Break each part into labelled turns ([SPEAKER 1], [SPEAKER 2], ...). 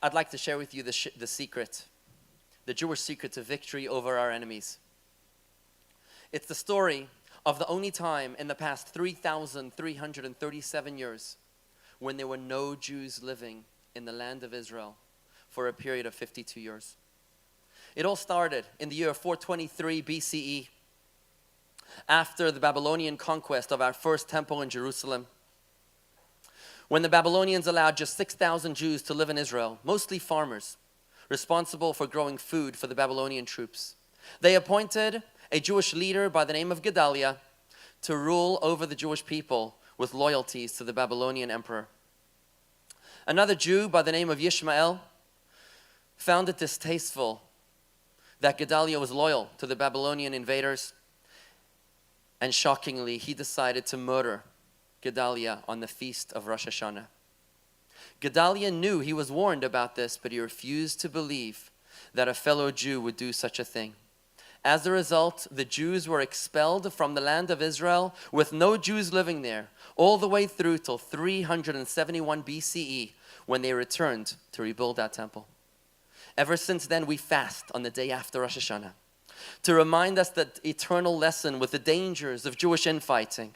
[SPEAKER 1] I'd like to share with you the secret, the Jewish secret to victory over our enemies. It's the story of the only time in the past 3,337 years when there were no Jews living in the land of Israel for a period of 52 years. It all started in the year 423 BCE, after the Babylonian conquest of our first temple in Jerusalem, when the Babylonians allowed just 6,000 Jews to live in Israel, mostly farmers, responsible for growing food for the Babylonian troops. They appointed a Jewish leader by the name of Gedaliah to rule over the Jewish people with loyalties to the Babylonian emperor. Another Jew by the name of Ishmael found it distasteful that Gedaliah was loyal to the Babylonian invaders, and shockingly, he decided to murder Gedaliah on the feast of Rosh Hashanah. Gedaliah knew he was warned about this, but he refused to believe that a fellow Jew would do such a thing. As a result, the Jews were expelled from the land of Israel with no Jews living there, all the way through till 371 BCE, when they returned to rebuild that temple. Ever since then, we fast on the day after Rosh Hashanah to remind us that eternal lesson with the dangers of Jewish infighting.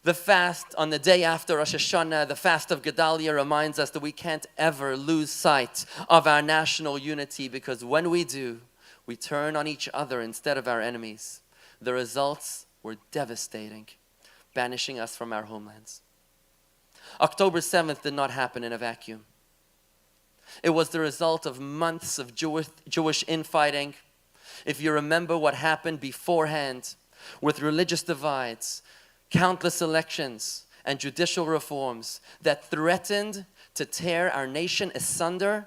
[SPEAKER 1] The fast on the day after Rosh Hashanah, the fast of Gedaliah, reminds us that we can't ever lose sight of our national unity, because when we do, we turn on each other instead of our enemies. The results were devastating, banishing us from our homelands. October 7th did not happen in a vacuum. It was the result of months of Jewish infighting. If you remember what happened beforehand, with religious divides, countless elections, and judicial reforms that threatened to tear our nation asunder,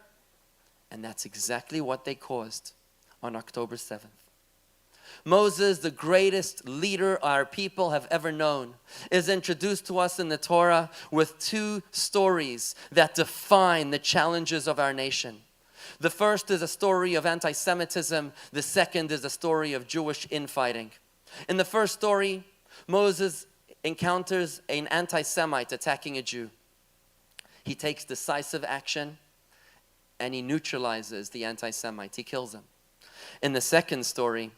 [SPEAKER 1] and that's exactly what they caused on October 7th. Moses, the greatest leader our people have ever known, is introduced to us in the Torah with two stories that define the challenges of our nation. The first is a story of anti-Semitism. The second is a story of Jewish infighting. In the first story, Moses encounters an anti-Semite attacking a Jew. He takes decisive action and he neutralizes the anti-Semite. He kills him. In the second story,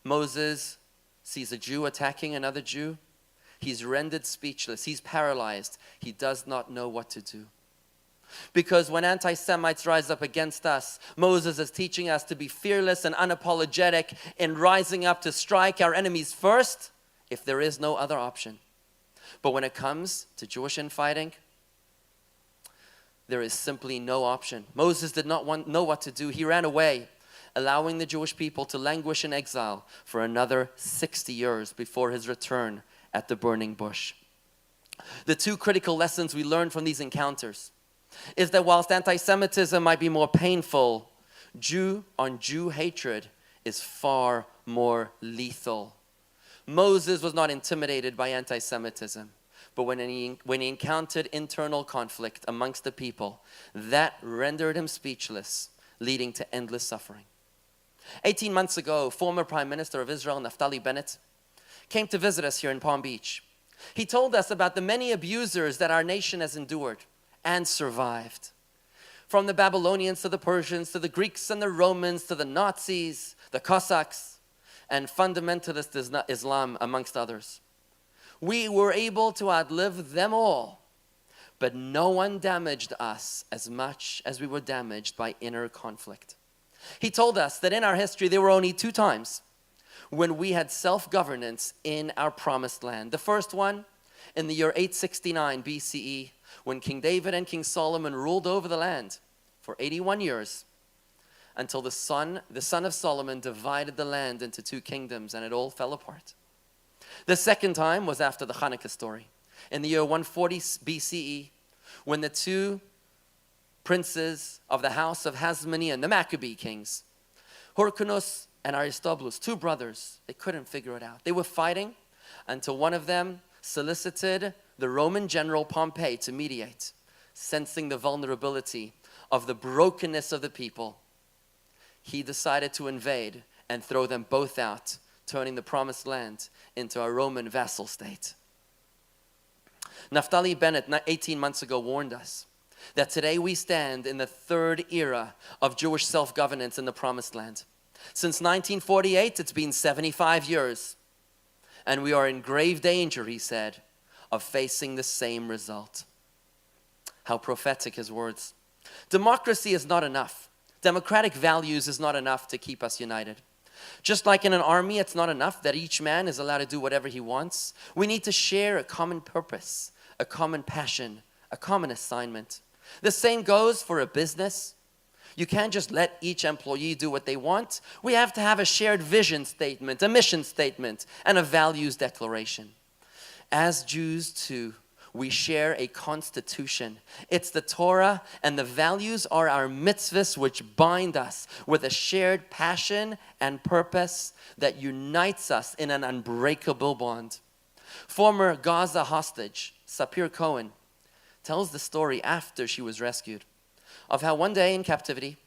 [SPEAKER 1] Moses sees a Jew attacking another Jew. He's rendered speechless. He's paralyzed. He does not know what to do. Because when anti-Semites rise up against us, Moses is teaching us to be fearless and unapologetic in rising up to strike our enemies first, if there is no other option. But when it comes to Jewish infighting, there is simply no option. Moses did not know what to do. He ran away, allowing the Jewish people to languish in exile for another 60 years before his return at the burning bush. The two critical lessons we learn from these encounters is that whilst anti-Semitism might be more painful, Jew-on-Jew hatred is far more lethal. Moses was not intimidated by anti-Semitism, but when he encountered internal conflict amongst the people, that rendered him speechless, leading to endless suffering. 18 months ago, former Prime Minister of Israel, Naftali Bennett, came to visit us here in Palm Beach. He told us about the many abusers that our nation has endured and survived. From the Babylonians to the Persians, to the Greeks and the Romans, to the Nazis, the Cossacks, and fundamentalist Islam, amongst others. We were able to outlive them all, but no one damaged us as much as we were damaged by inner conflict. He told us that in our history there were only two times when we had self-governance in our promised land. The first one in the year 869 BCE, when King David and King Solomon ruled over the land for 81 years until the son of Solomon divided the land into two kingdoms and it all fell apart. The second time was after the Hanukkah story in the year 140 BCE, when the two princes of the house of Hasmonean, the Maccabee kings, Hyrcanus and Aristobulus, two brothers, they couldn't figure it out. They were fighting until one of them solicited the Roman general Pompey to mediate, sensing the vulnerability of the brokenness of the people. He decided to invade and throw them both out, turning the promised land into a Roman vassal state. Naftali Bennett, 18 months ago, warned us that today we stand in the third era of Jewish self-governance in the Promised Land. Since 1948, it's been 75 years. And we are in grave danger, he said, of facing the same result. How prophetic his words. Democracy is not enough. Democratic values is not enough to keep us united. Just like in an army, it's not enough that each man is allowed to do whatever he wants. We need to share a common purpose, a common passion, a common assignment. The same goes for a business. You can't just let each employee do what they want. We have to have a shared vision statement, a mission statement, and a values declaration. As Jews too, we share a constitution. It's the Torah, and the values are our mitzvahs which bind us with a shared passion and purpose that unites us in an unbreakable bond. Former Gaza hostage, Sapir Cohen, tells the story after she was rescued of how one day in captivity,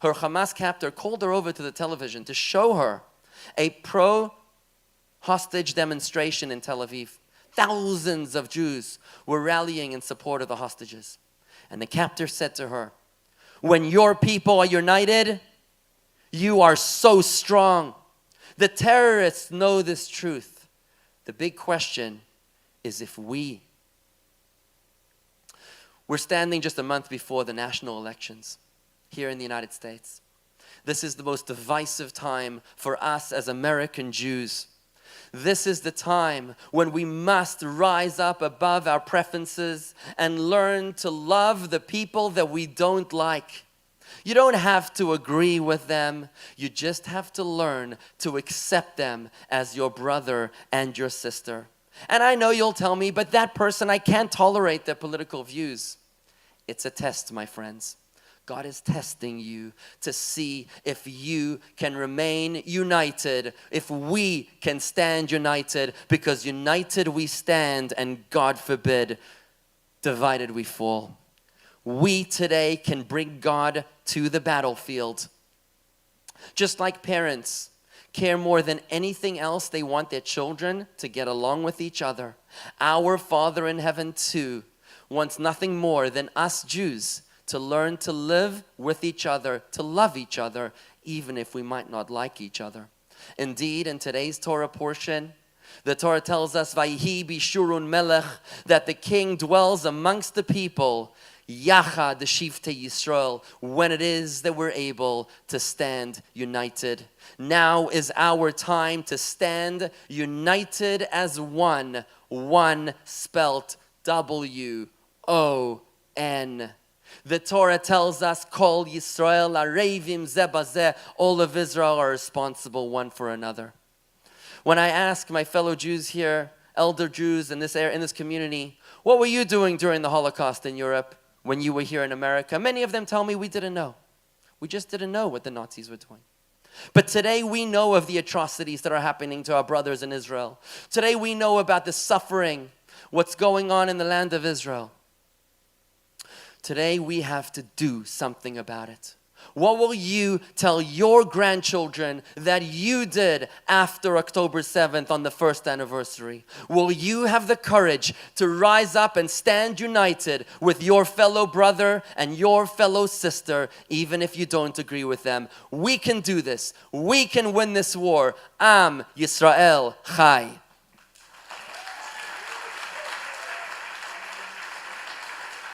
[SPEAKER 1] her Hamas captor called her over to the television to show her a pro-hostage demonstration in Tel Aviv. Thousands of Jews were rallying in support of the hostages. And the captor said to her, "When your people are united, you are so strong." The terrorists know this truth. The big question is if we're standing just a month before the national elections here in the United States. This is the most divisive time for us as American Jews. This is the time when we must rise up above our preferences and learn to love the people that we don't like. You don't have to agree with them. You just have to learn to accept them as your brother and your sister. And I know you'll tell me, but that person, I can't tolerate their political views. It's a test, my friends. God is testing you to see if you can remain united, if we can stand united, because united we stand, and God forbid, divided we fall. We today can bring God to the battlefield. Just like parents care more than anything else, they want their children to get along with each other. Our Father in heaven too wants nothing more than us Jews to learn to live with each other, to love each other, even if we might not like each other. Indeed, in today's Torah portion, the Torah tells us, "Vayhi bishurun melech," that the king dwells amongst the people, Yachad Shivtei Yisrael, when it is that we're able to stand united. Now is our time to stand united as one spelt W-O-N. The Torah tells us, Kol Yisrael Arevim Zeh Bazeh, all of Israel are responsible one for another. When I ask my fellow Jews here, elder Jews in this area, in this community, what were you doing during the Holocaust in Europe when you were here in America? Many of them tell me we didn't know. We just didn't know what the Nazis were doing. But today we know of the atrocities that are happening to our brothers in Israel. Today we know about the suffering, what's going on in the land of Israel. Today we have to do something about it. What will you tell your grandchildren that you did after October 7th on the first anniversary? Will you have the courage to rise up and stand united with your fellow brother and your fellow sister, even if you don't agree with them? We can do this. We can win this war. Am Yisrael Chai.